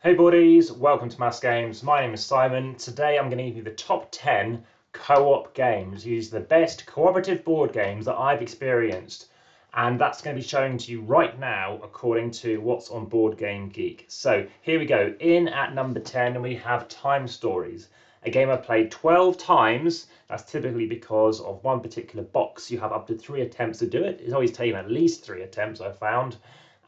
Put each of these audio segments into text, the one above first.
Hey buddies, welcome to AmassGames. My name is Simon. Today I'm going to give you the top 10 co-op games. These are the best cooperative board games that I've experienced. And that's going to be shown to you right now according to what's on Board Game Geek. So here we go. In at number 10 we have Time Stories. A game I've played 12 times. That's typically because of one particular box. You have up to 3 attempts to do it. It's always taken at least 3 attempts, I've found.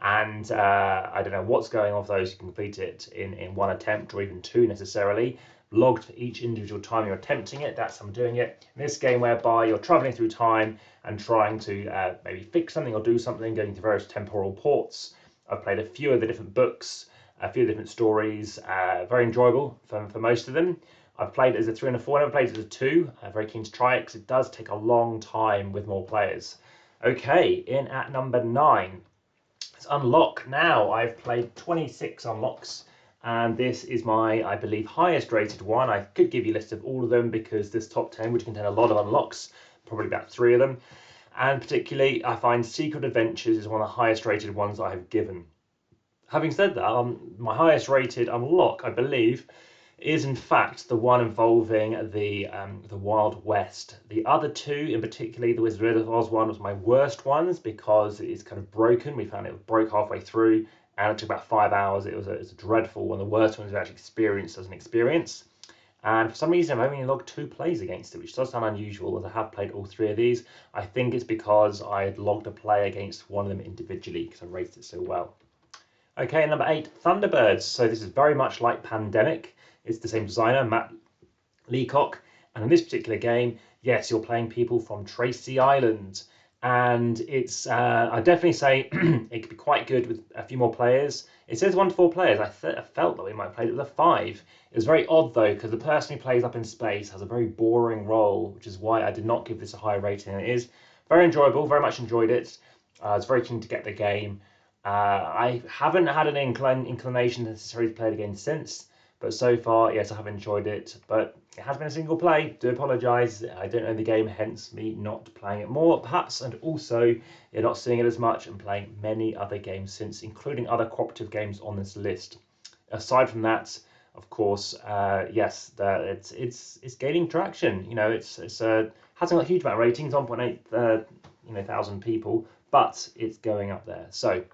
And I don't know what's going on for those who complete it in one attempt or even 2 necessarily. Logged for each individual time you're attempting it. That's how I'm doing it. In this game whereby you're traveling through time and trying to maybe fix something or do something, going to various temporal ports. I've played a few of the different books, a few different stories. Very enjoyable for most of them. I've played it as a 3 and a 4. I've never played it as a 2. I'm very keen to try it because it does take a long time with more players. Okay, in at number 9. It's Unlock. Now I've played 26 unlocks, and this is my, I believe, highest rated one. I could give you a list of all of them because this top 10 would contain a lot of unlocks, probably about 3 of them. And particularly, I find Secret Adventures is one of the highest rated ones I have given. Having said that, my highest rated unlock, I believe, is in fact the one involving the Wild West. The other 2, in particular, the Wizard of Oz one was my worst ones because it's kind of broken. We found it broke halfway through, and it took about 5 hours. It was a dreadful one. The worst one is actually experienced as an experience. And for some reason, I've only logged 2 plays against it, which does sound unusual, as I have played all 3 of these. I think it's because I had logged a play against one of them individually because I rated it so well. Okay, number 8, Thunderbirds. So this is very much like Pandemic. It's the same designer, Matt Leacock. And in this particular game, yes, you're playing people from Tracy Island. And it's, I definitely say it could be quite good with a few more players. It says 1 to 4 players. I felt that we might have played it with a 5. It was very odd though, because the person who plays up in space has a very boring role, which is why I did not give this a higher rating than it is. Very enjoyable, very much enjoyed it. I was very keen to get the game. I haven't had an inclination necessarily to play it again since. But so far, yes, I have enjoyed it, but it has been a single play. Do apologise, I don't know the game, hence me not playing it more, perhaps, and also you're not seeing it as much and playing many other games since, including other cooperative games on this list. Aside from that, of course, yes, it's gaining traction. You know, it's hasn't got a huge amount of ratings, 1.8 thousand people, but it's going up there. So.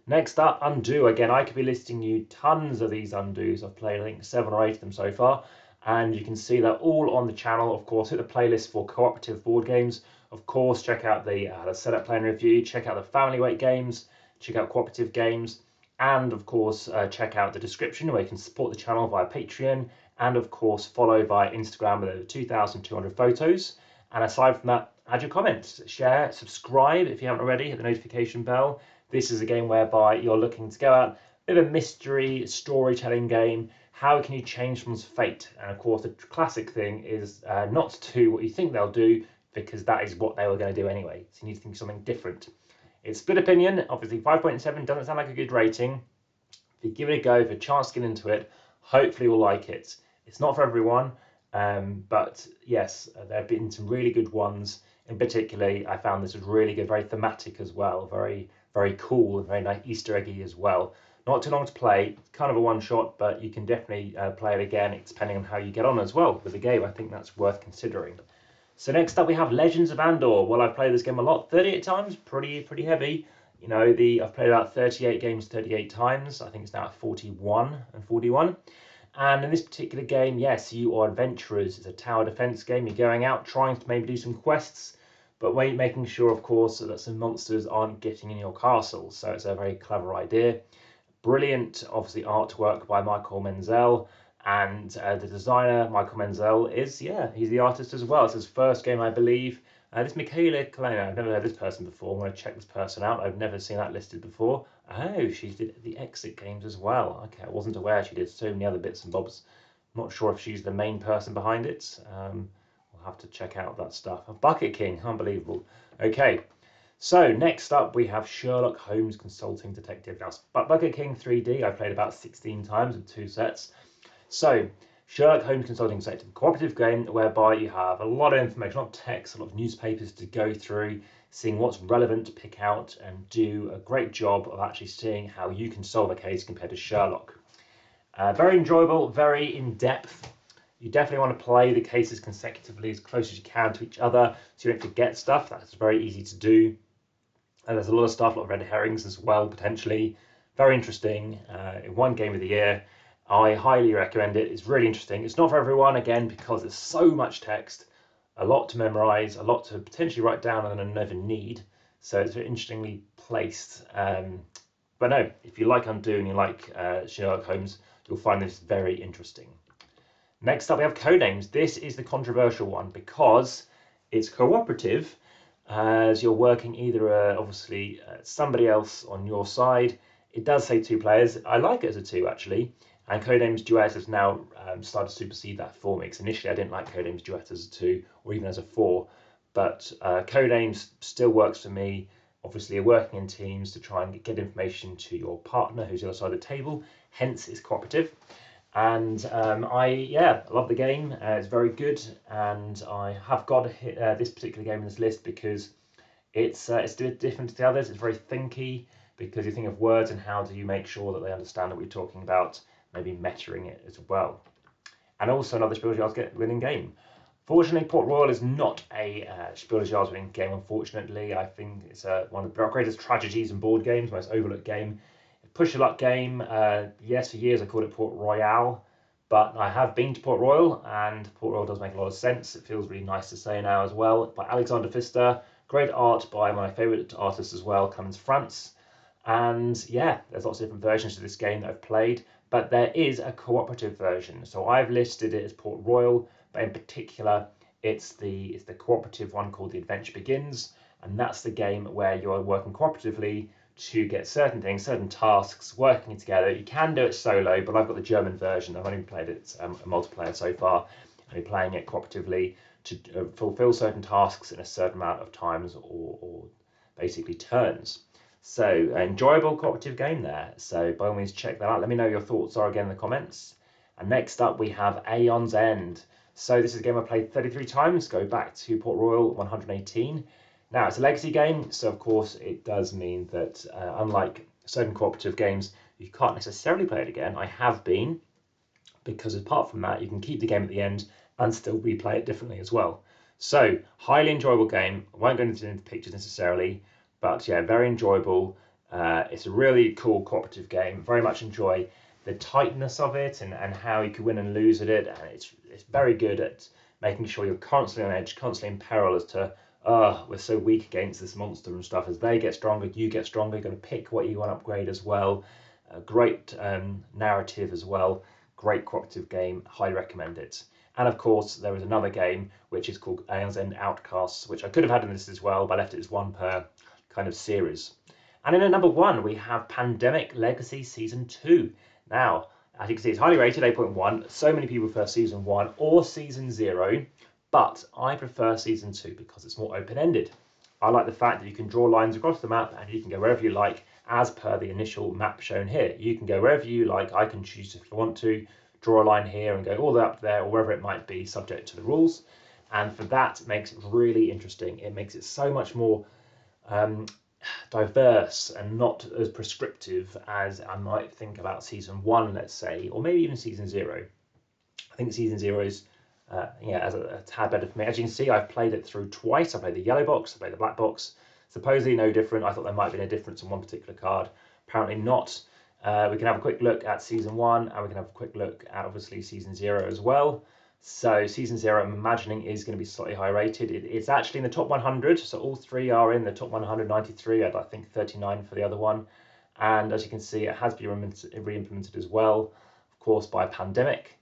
Next up, Undo. Again, I could be listing you tons of these Undos. I've played, I think, 7 or 8 of them so far. And you can see they're all on the channel. Of course, hit the playlist for cooperative board games. Of course, check out the setup plan review. Check out the family weight games. Check out cooperative games. And, of course, check out the description where you can support the channel via Patreon. And, of course, follow via Instagram with over 2,200 photos. And aside from that, add your comments, share, subscribe if you haven't already, hit the notification bell. This is a game whereby you're looking to go out, a bit of a mystery storytelling game. How can you change someone's fate? And of course, the classic thing is not to do what you think they'll do, because that is what they were going to do anyway. So you need to think of something different. It's split opinion. Obviously, 5.7 doesn't sound like a good rating. If you give it a go, if you have a chance to get into it, hopefully you'll like it. It's not for everyone, but yes, there have been some really good ones. In particular, I found this was really good, very thematic as well, very cool and very nice Easter eggy as well. Not too long to play, kind of a one-shot, but you can definitely play it again, depending on how you get on as well with the game. I think that's worth considering. So next up we have Legends of Andor. Well, I've played this game a lot, 38 times, pretty heavy. You know, I've played about 38 games 38 times. I think it's now at 41 and 41. And in this particular game, yes, you are adventurers. It's a tower defense game. You're going out trying to maybe do some quests, but making sure, of course, that some monsters aren't getting in your castle. So it's a very clever idea. Brilliant, obviously, artwork by Michael Menzel. And the designer, Michael Menzel, he's the artist as well. It's his first game, I believe. This Michaela Kalena, I've never heard this person before. I'm going to check this person out. I've never seen that listed before. Oh, she did the Exit games as well. Okay, I wasn't aware she did so many other bits and bobs. I'm not sure if she's the main person behind it. We'll have to check out that stuff. Bucket King, unbelievable. Okay, so next up we have Sherlock Holmes Consulting Detective. Now, Bucket King 3D, I played about 16 times with 2 sets. So, Sherlock Holmes Consulting Detective, cooperative game whereby you have a lot of information, a lot of text, a lot of newspapers to go through, seeing what's relevant to pick out, and do a great job of actually seeing how you can solve a case compared to Sherlock. Very enjoyable, very in-depth. You definitely want to play the cases consecutively as close as you can to each other so you don't forget stuff. That's very easy to do. And there's a lot of stuff, a lot of red herrings as well, potentially. Very interesting. In one game of the year, I highly recommend it. It's really interesting. It's not for everyone, again, because there's so much text, a lot to memorize, a lot to potentially write down and never need. So it's very interestingly placed. But no, if you like Undo and you like Sherlock Holmes, you'll find this very interesting. Next up, we have Codenames. This is the controversial one because it's cooperative, as you're working either obviously somebody else on your side. It does say 2 players. I like it as a 2 actually, and Codenames Duet has now started to supersede that for me, because initially I didn't like Codenames Duet as a 2 or even as a 4, but Codenames still works for me. Obviously, you're working in teams to try and get information to your partner who's the other side of the table, hence it's cooperative. And I love the game. It's very good, and I have got to hit this particular game in this list because it's different to the others. It's very thinky because you think of words and how do you make sure that they understand what you're talking about, maybe measuring it as well. And also another SPIEL.digital winning game. Fortunately, Port Royal is not a SPIEL.digital winning game, unfortunately. I think it's one of the greatest tragedies in board games, most overlooked game. Push your luck game. Yes, for years I called it Port Royale, but I have been to Port Royal, and Port Royal does make a lot of sense. It feels really nice to say now as well. By Alexander Pfister, great art by my favourite artist as well, Clemens France. And yeah, there's lots of different versions of this game that I've played, but there is a cooperative version. So I've listed it as Port Royal, but in particular, it's the cooperative one called The Adventure Begins, and that's the game where you're working cooperatively to get certain things, certain tasks, working together. You can do it solo, but I've got the German version. I've only played it multiplayer so far. I'm playing it cooperatively to fulfill certain tasks in a certain amount of times or basically turns. So enjoyable cooperative game there. So by all means check that out. Let me know your thoughts are again in the comments. And next up we have Aeon's End. So this is a game I played 33 times. Go back to Port Royal 118. Now, it's a legacy game, so of course it does mean that unlike certain cooperative games, you can't necessarily play it again. I have been, because apart from that, you can keep the game at the end and still replay it differently as well. So, highly enjoyable game. I won't go into the pictures necessarily, but yeah, very enjoyable. It's a really cool cooperative game. Very much enjoy the tightness of it and how you can win and lose at it. And it's very good at making sure you're constantly on edge, constantly in peril as to we're so weak against this monster and stuff. As they get stronger, you get stronger. You're going to pick what you want to upgrade as well. Great narrative as well. Great cooperative game. Highly recommend it. And of course, there is another game which is called Aeon's End Outcasts, which I could have had in this as well, but I left it as one per kind of series. And in at number 1, we have Pandemic Legacy Season 2. Now, as you can see, it's highly rated, 8.1. So many people prefer Season 1 or Season 0. But I prefer Season 2 because it's more open-ended. I like the fact that you can draw lines across the map and you can go wherever you like as per the initial map shown here. You can go wherever you like. I can choose if I want to draw a line here and go all the way up there or wherever it might be subject to the rules. And for that, it makes it really interesting. It makes it so much more diverse and not as prescriptive as I might think about Season 1, let's say, or maybe even Season 0. I think Season 0 is as a tad better for me. As you can see, I've played it through twice. I played the yellow box, I played the black box. Supposedly no different. I thought there might have been a difference on one particular card. Apparently not. We can have a quick look at Season 1 and we can have a quick look at obviously Season 0 as well. So Season 0, I'm imagining, is going to be slightly high rated. It's actually in the top 100, so all 3 are in the top 193. I think 39 for the other one. And as you can see, it has been re-implemented as well, of course, by Pandemic.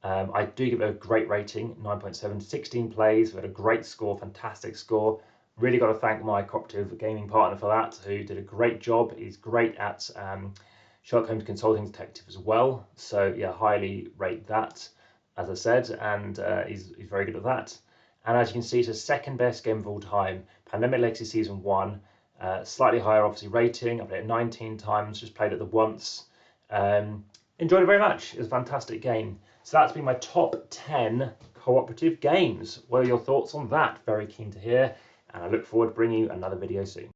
I do give it a great rating, 9.7, 16 plays. We had a great score, fantastic score. Really got to thank my cooperative gaming partner for that, who did a great job. He's great at Sherlock Holmes Consulting Detective as well. So yeah, highly rate that, as I said, and he's very good at that. And as you can see, it's the second best game of all time. Pandemic Legacy Season 1, slightly higher obviously rating. I played it 19 times, just played it the once. Enjoyed it very much. It was a fantastic game. So that's been my top 10 cooperative games. What are your thoughts on that? Very keen to hear, and I look forward to bringing you another video soon.